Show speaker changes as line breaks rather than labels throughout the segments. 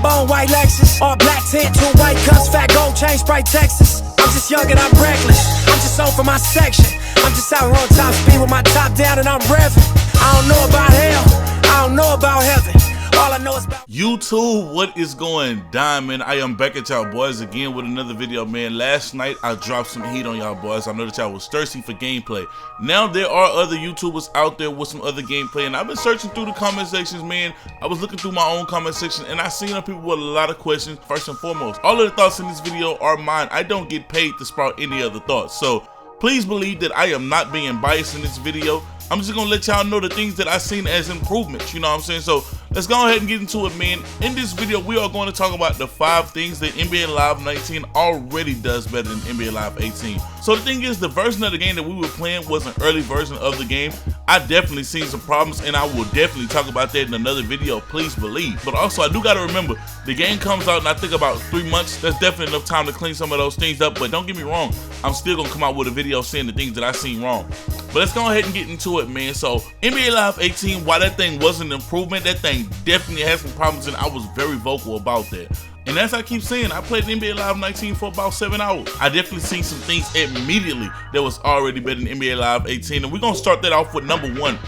bone, white Lexus, all black tint, 2 white cups, fat gold chain, Sprite Texas. I'm just young and I'm reckless. I'm just on for my section. I'm just out here on top speed with my top down and I'm revving. I don't know about hell, I don't know about heaven. All I know is about
YouTube. What is going down, man? I am back at y'all boys again with another video, man. Last night I dropped some heat on y'all boys. I know that y'all was thirsty for gameplay. Now there are other YouTubers out there with some other gameplay, and I've been searching through the comment sections, man. I was looking through my own comment section and I seen people with a lot of questions. First and foremost, all of the thoughts in this video are mine. I don't get paid to sprout any other thoughts, so please believe that I am not being biased in this video. I'm just gonna let y'all know the things that I seen as improvements, you know what I'm saying? So let's go ahead and get into it, man. In this video, we are going to talk about the 5 things that NBA Live 19 already does better than NBA Live 18. So the thing is, the version of the game that we were playing was an early version of the game. I definitely seen some problems, and I will definitely talk about that in another video, please believe. But also, I do gotta remember, the game comes out in I think about 3 months. That's definitely enough time to clean some of those things up, but don't get me wrong, I'm still gonna come out with a video saying the things that I seen wrong. But let's go ahead and get into it, man. So NBA Live 18, while that thing was an improvement, that thing definitely had some problems, and I was very vocal about that. And as I keep saying, I played NBA Live 19 for about 7 hours. I definitely seen some things immediately that was already better than NBA Live 18, and we're gonna start that off with number one.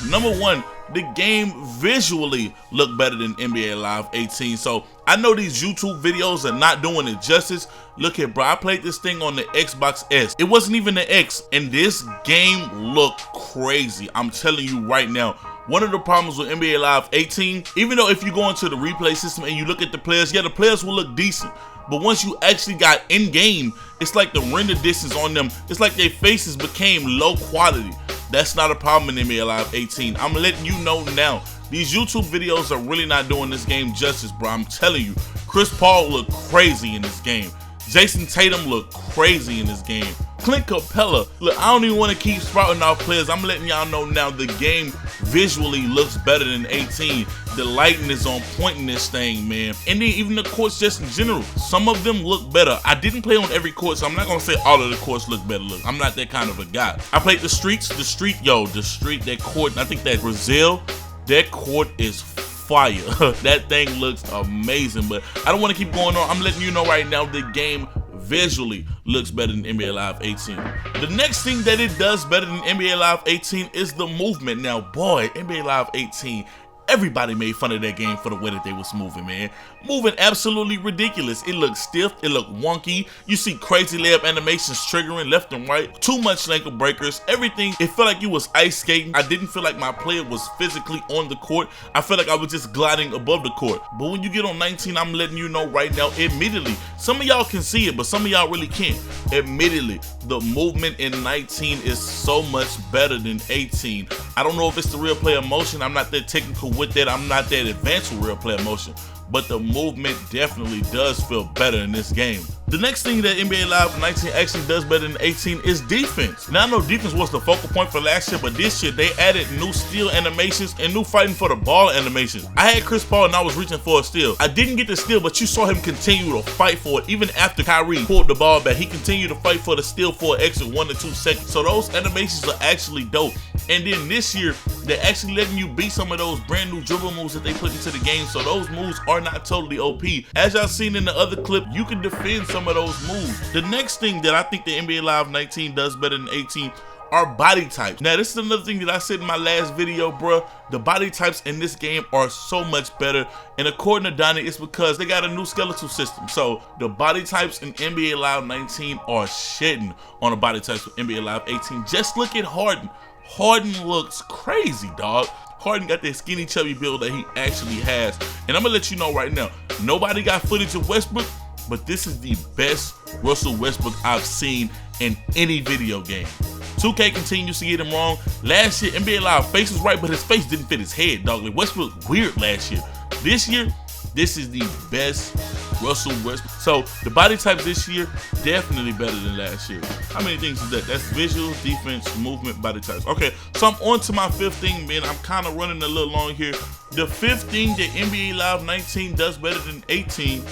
Number one, the game visually looked better than NBA Live 18. So I know these YouTube videos are not doing it justice. Look here, bro, I played this thing on the Xbox S. It wasn't even the X, and this game looked crazy. I'm telling you right now. One of the problems with NBA Live 18, even though if you go into the replay system and you look at the players, yeah, the players will look decent. But once you actually got in game, it's like the render distance on them, it's like their faces became low quality. That's not a problem in NBA Live 18. I'm letting you know now. These YouTube videos are really not doing this game justice, bro. I'm telling you. Chris Paul looked crazy in this game. Jason Tatum looked crazy in this game. Clint Capella, look, I don't even want to keep sprouting off players. I'm letting y'all know now the game visually looks better than 18. The lighting is on point in this thing, man. And then even the courts just in general, some of them look better. I didn't play on every court, so I'm not gonna say all of the courts look better. Look, I'm not that kind of a guy. I played the streets, that court, I think that Brazil, that court is fire. That thing looks amazing, but I don't want to keep going on. I'm letting you know right now the game visually looks better than NBA Live 18. The next thing that it does better than NBA Live 18 is the movement. Now, boy, NBA Live 18, everybody made fun of that game for the way that they was moving, man. Moving absolutely ridiculous. It looked stiff, it looked wonky. You see crazy layup animations triggering left and right. Too much ankle breakers, everything. It felt like you was ice skating. I didn't feel like my player was physically on the court. I felt like I was just gliding above the court. But when you get on 19, I'm letting you know right now, admittedly, some of y'all can see it, but some of y'all really can't. Admittedly, the movement in 19 is so much better than 18. I don't know if it's the real player motion. I'm not that technical with that. I'm not that advanced with real player motion, but the movement definitely does feel better in this game. The next thing that NBA Live 19 actually does better than 18 is defense. Now I know defense was the focal point for last year, but this year they added new steal animations and new fighting for the ball animations. I had Chris Paul and I was reaching for a steal. I didn't get the steal, but you saw him continue to fight for it. Even after Kyrie pulled the ball back, he continued to fight for the steal for an extra 1 to 2 seconds. So those animations are actually dope. And then this year, they're actually letting you beat some of those brand new dribble moves that they put into the game. So those moves are not totally OP. As y'all seen in the other clip, you can defend some of those moves. The next thing that I think the NBA Live 19 does better than 18 are body types. Now this is another thing that I said in my last video, bruh. The body types in this game are so much better, and according to Donnie, it's because they got a new skeletal system. So the body types in NBA Live 19 are shitting on the body types with NBA Live 18. Just look at Harden. Harden looks crazy, dog. Harden got that skinny chubby build that he actually has. And I'm gonna let you know right now, nobody got footage of Westbrook, but this is the best Russell Westbrook I've seen in any video game. 2K continues to get him wrong. Last year, NBA Live face was right, but his face didn't fit his head, dog. Like Westbrook weird last year. This year, this is the best Russell Westbrook. So the body types this year, definitely better than last year. How many things is that? That's visual, defense, movement, body types. Okay, so I'm on to my 5th thing, man. I'm kind of running a little long here. The 5th thing that NBA Live 19 does better than 18,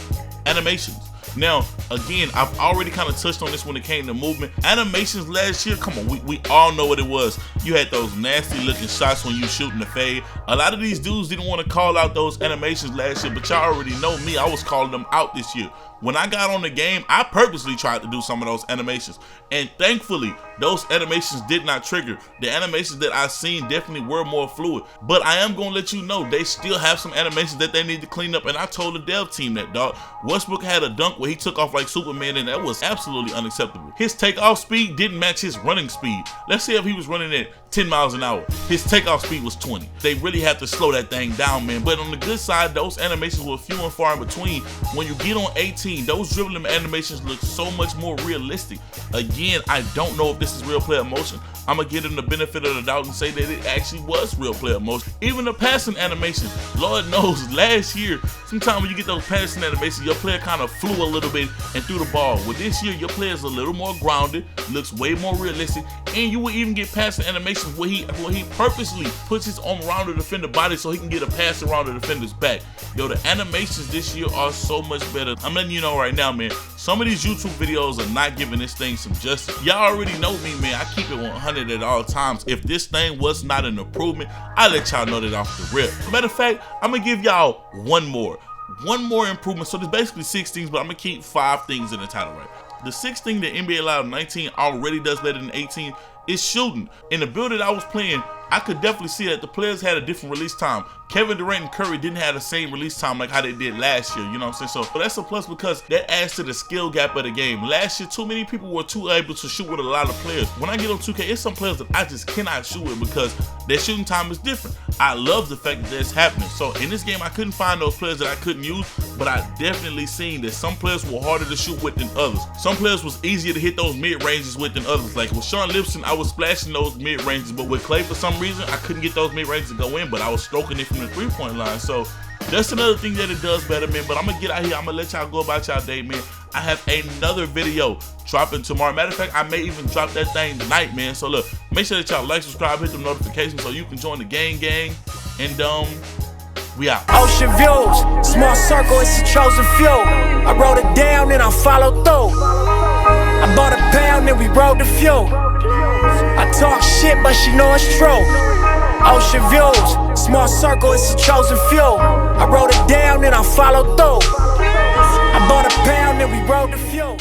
animations. Now, again, I've already kind of touched on this when it came to movement. Animations last year, come on, we all know what it was. You had those nasty looking shots when you shooting the fade. A lot of these dudes didn't want to call out those animations last year, but y'all already know me, I was calling them out this year. When I got on the game, I purposely tried to do some of those animations, and thankfully those animations did not trigger. The animations that I seen definitely were more fluid, but I am gonna let you know they still have some animations that they need to clean up, and I told the dev team that, dog. Westbrook had a dunk where he took off like Superman, and that was absolutely unacceptable. His takeoff speed didn't match his running speed. Let's say if he was running at 10 miles an hour, his takeoff speed was 20. They really have to slow that thing down, man. But on the good side, those animations were few and far in between. When you get on 18, those dribbling animations look so much more realistic. Again, I don't know if this is real player motion. I'm gonna give them the benefit of the doubt and say that it actually was real player motion. Even the passing animation, Lord knows, last year, sometimes when you get those passing animations, your player kind of flew a little bit and threw the ball. Well, this year, your player is a little more grounded, looks way more realistic, and you will even get passing animations where he purposely puts his arm around the defender's body so he can get a pass around the defender's back. Yo, the animations this year are so much better. I'm letting you know right now, man, some of these YouTube videos are not giving this thing some justice. Y'all already know me, man. I keep it 100 at all times. If this thing was not an improvement, I let y'all know that off the rip. Matter of fact, I'm gonna give y'all one more improvement. So there's basically 6 things, but I'm gonna keep 5 things in the title, right? The 6th thing that NBA Live 19 already does better than 18 is shooting. In the build that I was playing, I could definitely see that the players had a different release time. Kevin Durant and Curry didn't have the same release time like how they did last year, you know what I'm saying? So that's a plus because that adds to the skill gap of the game. Last year, too many people were too able to shoot with a lot of players. When I get on 2K, it's some players that I just cannot shoot with because their shooting time is different. I love the fact that that's happening. So in this game, I couldn't find those players that I couldn't use, but I definitely seen that some players were harder to shoot with than others. Some players was easier to hit those mid-ranges with than others. Like with Sean Lipson, I was splashing those mid-ranges, but with Clay, for some reason, I couldn't get those mid-ranges to go in, but I was stroking it from the 3-point line. So that's another thing that it does better, man. But I'm gonna get out here, I'm gonna let y'all go about y'all day, man. I have another video dropping tomorrow. Matter of fact, I may even drop that thing tonight, man. So look, make sure that y'all like, subscribe, hit the notifications so you can join the gang, and we out.
Ocean views, small circle, it's a chosen few. I wrote it down and I followed through. I bought a pound and we rode the fuel. I talk shit, but she know it's true. Ocean views, small circle, it's a chosen few. I wrote it down and I followed through. I bought a pound and we rode the fuel.